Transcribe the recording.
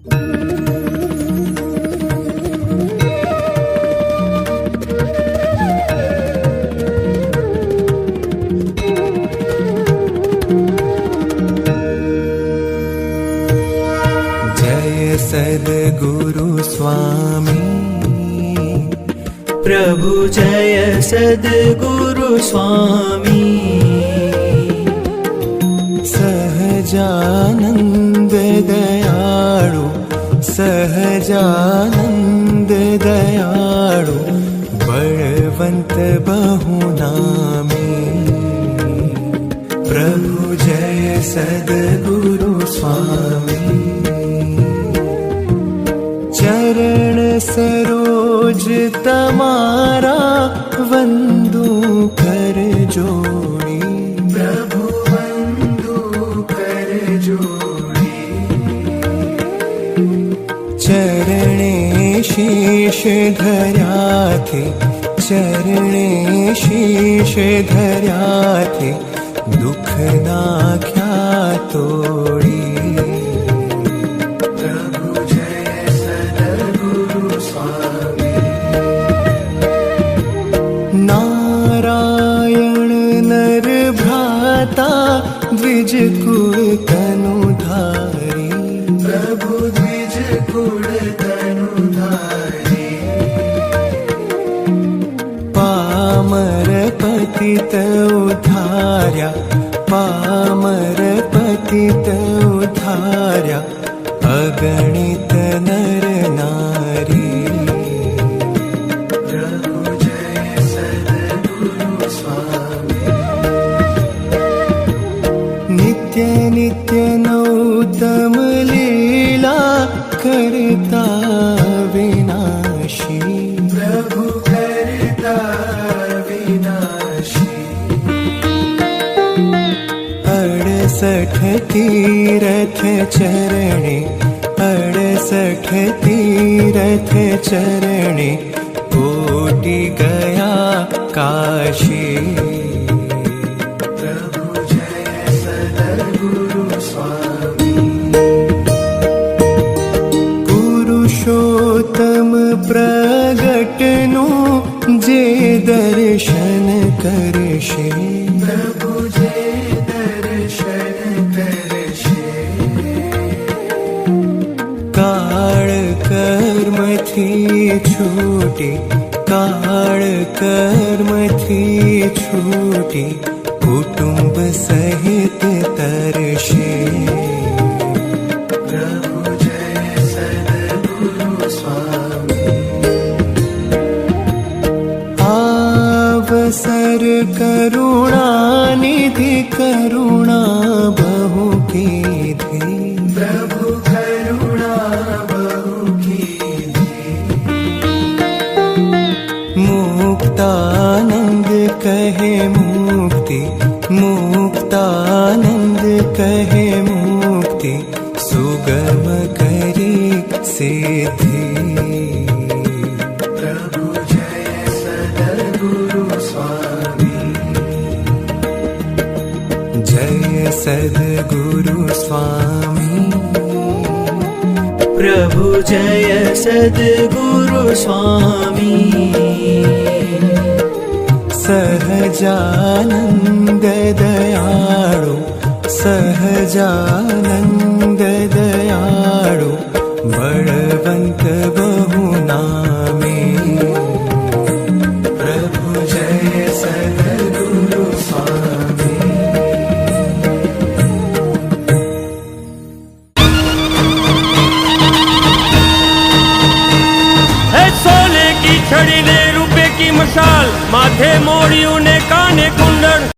जय सद्गुरु स्वामी प्रभु जय सद्गुरु स्वामी। सहजानंद दयाळु सहजानंद दयाळु बलवंत बहुनामी। प्रभु जय सद्गुरु स्वामी। चरण सरोज तमारा वंदू कर जोड़ी। प्रभु वंदू कर जोड़ी। चरणे शीश धर्या थे चरणे शीश धर्या थे दुख नाख्या तोड़ी। नारायण नर भ्राता द्विज कुल तनुधारी। प्रभु द्विज कुल तनुधारी। पामर पतित उद्धार्या पामर पतित उद्धार्या अगणित नर नारी। नित्य नित्य नौतम लीला करता विनाशी। प्रभु करता विनाशी। 68 तीरथ चरणे 68 तीरथ चरणे कोटि गया काशी। पुरुषोत्तम प्रगटनु जे दर्शन करशे। प्रभु जे दर्शन करशे। काल कर्म थी छूटी काल कर्म थी छूटी कुटुंब सहित तरशे। अवसर करुणा निधि करुणा बहु कीधी। प्रभु करुणा बहु कीधी। मुक्तानंद कहे मुक्ति मुक्तानंद कहे मुक्ति सुगम करी सिद्धि। जय सद्गुरु स्वामी। प्रभु जय सद्गुरु स्वामी। सहजानंद दयाळु सहजानंद दयाळु बलवंत बहुनामी। प्रभु जय सद्गुरु स्वामी। सोने की छड़ी ने रुपए की मशाल माथे मोड़ियों ने काने कुंडल।